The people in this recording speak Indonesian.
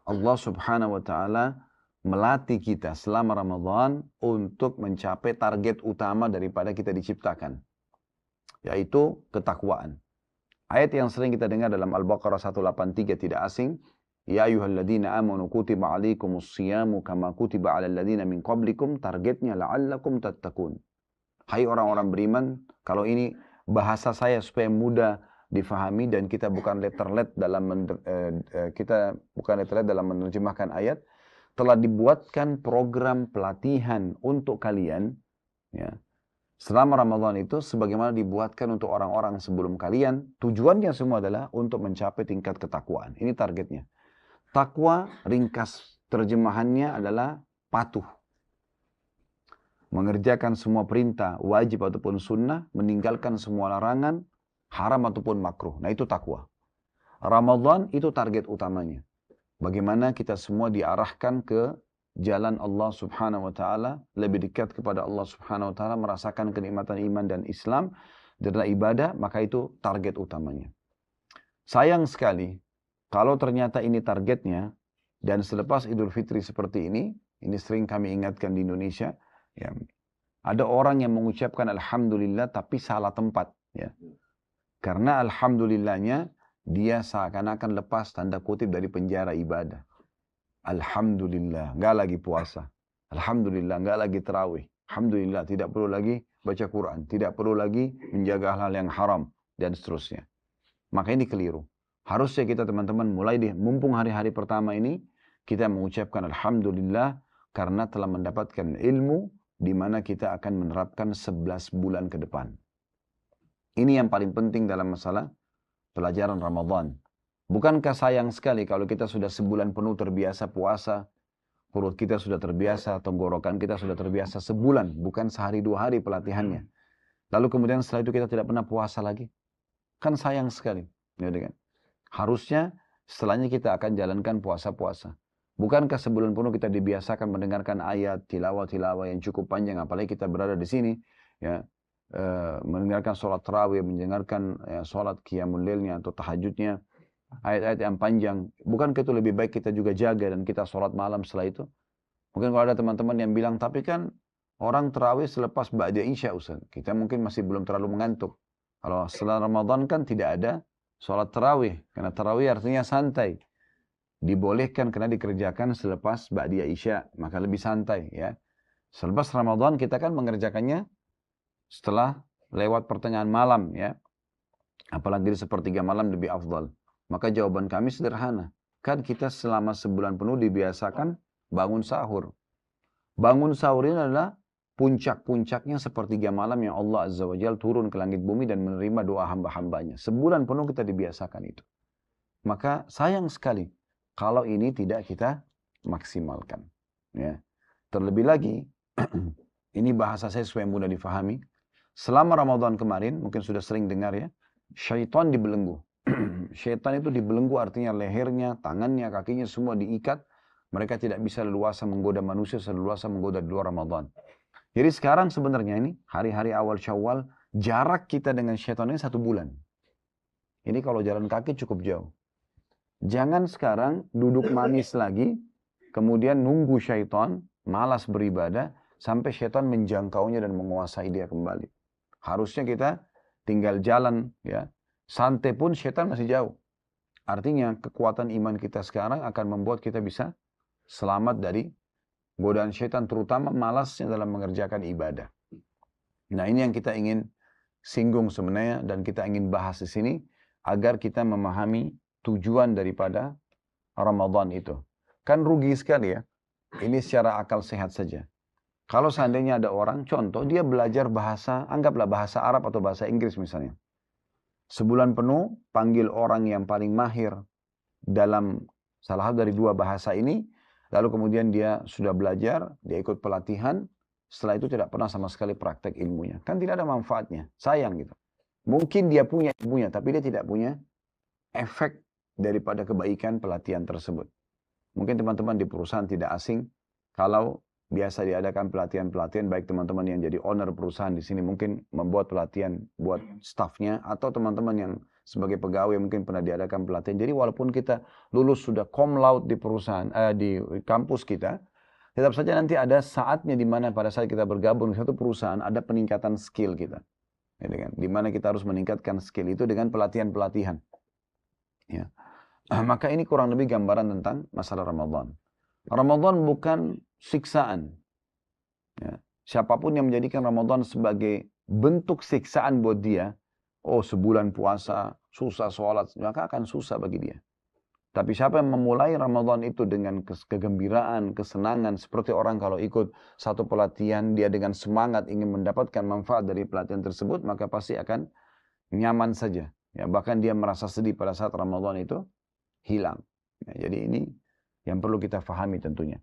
Allah subhanahu wa ta'ala melatih kita selama Ramadan untuk mencapai target utama daripada kita diciptakan, yaitu ketakwaan. Ayat yang sering kita dengar dalam Al-Baqarah 183 tidak asing. Ya ayyuhalladzina amanu kutiba alaikumus siyamu kama kutiba alal ladzina min qablikum, targetnya la'allakum tattaqun. Hai orang-orang beriman, kalau ini bahasa saya supaya mudah difahami dan kita bukan letterlet dalam menerjemahkan ayat, telah dibuatkan program pelatihan untuk kalian, ya, selama Ramadan itu sebagaimana dibuatkan untuk orang-orang sebelum kalian. Tujuannya semua adalah untuk mencapai tingkat ketakwaan. Ini targetnya. Takwa, ringkas terjemahannya adalah patuh. Mengerjakan semua perintah, wajib ataupun sunnah, meninggalkan semua larangan, haram ataupun makruh. Nah, itu takwa. Ramadan itu target utamanya. Bagaimana kita semua diarahkan ke jalan Allah subhanahu wa ta'ala, lebih dekat kepada Allah subhanahu wa ta'ala, merasakan kenikmatan iman dan Islam, dan ibadah, maka itu target utamanya. Sayang sekali, kalau ternyata ini targetnya, dan selepas Idul Fitri seperti ini sering kami ingatkan di Indonesia, ya, ada orang yang mengucapkan Alhamdulillah tapi salah tempat. Ya. Karena Alhamdulillahnya, dia seakan-akan lepas tanda kutip dari penjara ibadah. Alhamdulillah, nggak lagi puasa. Alhamdulillah, nggak lagi tarawih. Alhamdulillah, tidak perlu lagi baca Quran. Tidak perlu lagi menjaga hal-hal yang haram, dan seterusnya. Maka ini keliru. Harusnya kita teman-teman mulai mumpung hari-hari pertama ini, kita mengucapkan Alhamdulillah karena telah mendapatkan ilmu di mana kita akan menerapkan 11 bulan ke depan. Ini yang paling penting dalam masalah pelajaran Ramadan. Bukankah sayang sekali kalau kita sudah sebulan penuh terbiasa puasa, perut kita sudah terbiasa, tenggorokan kita sudah terbiasa sebulan, bukan sehari dua hari pelatihannya. Lalu kemudian setelah itu kita tidak pernah puasa lagi. Kan sayang sekali. Ya, kan? Harusnya setelahnya kita akan jalankan puasa-puasa. Bukankah sebulan penuh kita dibiasakan mendengarkan ayat, tilawah-tilawah yang cukup panjang, apalagi kita berada di sini, ya, mendengarkan sholat tarawih, mendengarkan sholat qiyamul lailnya atau tahajudnya, ayat-ayat yang panjang. Bukankah itu lebih baik kita juga jaga dan kita sholat malam setelah itu? Mungkin kalau ada teman-teman yang bilang, tapi kan orang tarawih selepas ba'da isya, Ustaz. Kita mungkin masih belum terlalu mengantuk. Kalau setelah Ramadan kan tidak ada sholat tarawih, karena tarawih artinya santai. Dibolehkan karena dikerjakan selepas ba'da isya, maka lebih santai, ya. Selepas Ramadan kita kan mengerjakannya setelah lewat pertengahan malam, ya. Apalagi di sepertiga malam lebih afdal. Maka jawaban kami sederhana. Kan kita selama sebulan penuh dibiasakan bangun sahur. Bangun sahur ini adalah puncak-puncaknya sepertiga malam yang Allah Azza wa Jalla turun ke langit bumi dan menerima doa hamba-hambanya. Sebulan penuh kita dibiasakan itu. Maka sayang sekali kalau ini tidak kita maksimalkan. Ya. Terlebih lagi, ini bahasa saya supaya mudah difahami. Selama Ramadan kemarin, mungkin sudah sering dengar ya, syaitan dibelenggu. Syaitan itu dibelenggu artinya lehernya, tangannya, kakinya semua diikat. Mereka tidak bisa leluasa menggoda manusia, leluasa menggoda di luar Ramadan. Jadi sekarang sebenarnya ini, hari-hari awal Syawal, jarak kita dengan syaitan ini 1 bulan. Ini kalau jalan kaki cukup jauh. Jangan sekarang duduk manis lagi, kemudian nunggu syaitan, malas beribadah, sampai syaitan menjangkaunya dan menguasai dia kembali. Harusnya kita tinggal jalan, ya. Santai pun syaitan masih jauh. Artinya kekuatan iman kita sekarang akan membuat kita bisa selamat dari godaan syaitan, terutama malasnya dalam mengerjakan ibadah. Nah, ini yang kita ingin singgung sebenarnya dan kita ingin bahas di sini agar kita memahami tujuan daripada Ramadan itu. Kan rugi sekali ya. Ini secara akal sehat saja. Kalau seandainya ada orang, contoh dia belajar bahasa, anggaplah bahasa Arab atau bahasa Inggris misalnya. Sebulan penuh panggil orang yang paling mahir dalam salah satu dari 2 bahasa ini, lalu kemudian dia sudah belajar, dia ikut pelatihan, setelah itu tidak pernah sama sekali praktek ilmunya. Kan tidak ada manfaatnya, sayang gitu. Mungkin dia punya ilmunya, tapi dia tidak punya efek daripada kebaikan pelatihan tersebut. Mungkin teman-teman di perusahaan tidak asing, kalau biasa diadakan pelatihan-pelatihan, baik teman-teman yang jadi owner perusahaan di sini mungkin membuat pelatihan buat staffnya, atau teman-teman yang sebagai pegawai mungkin pernah diadakan pelatihan. Jadi walaupun kita lulus sudah cum laude di perusahaan, di kampus kita, tetap saja nanti ada saatnya di mana pada saat kita bergabung di satu perusahaan ada peningkatan skill kita. Ya, di mana kita harus meningkatkan skill itu dengan pelatihan-pelatihan. Ya. Maka ini kurang lebih gambaran tentang masalah Ramadan. Ramadan bukan siksaan. Ya. Siapapun yang menjadikan Ramadan sebagai bentuk siksaan buat dia, oh sebulan puasa, susah sholat, maka akan susah bagi dia. Tapi siapa yang memulai Ramadan itu dengan kegembiraan, kesenangan, seperti orang kalau ikut satu pelatihan, dia dengan semangat ingin mendapatkan manfaat dari pelatihan tersebut, maka pasti akan nyaman saja. Ya, bahkan dia merasa sedih pada saat Ramadan itu hilang. Ya, jadi ini yang perlu kita fahami tentunya.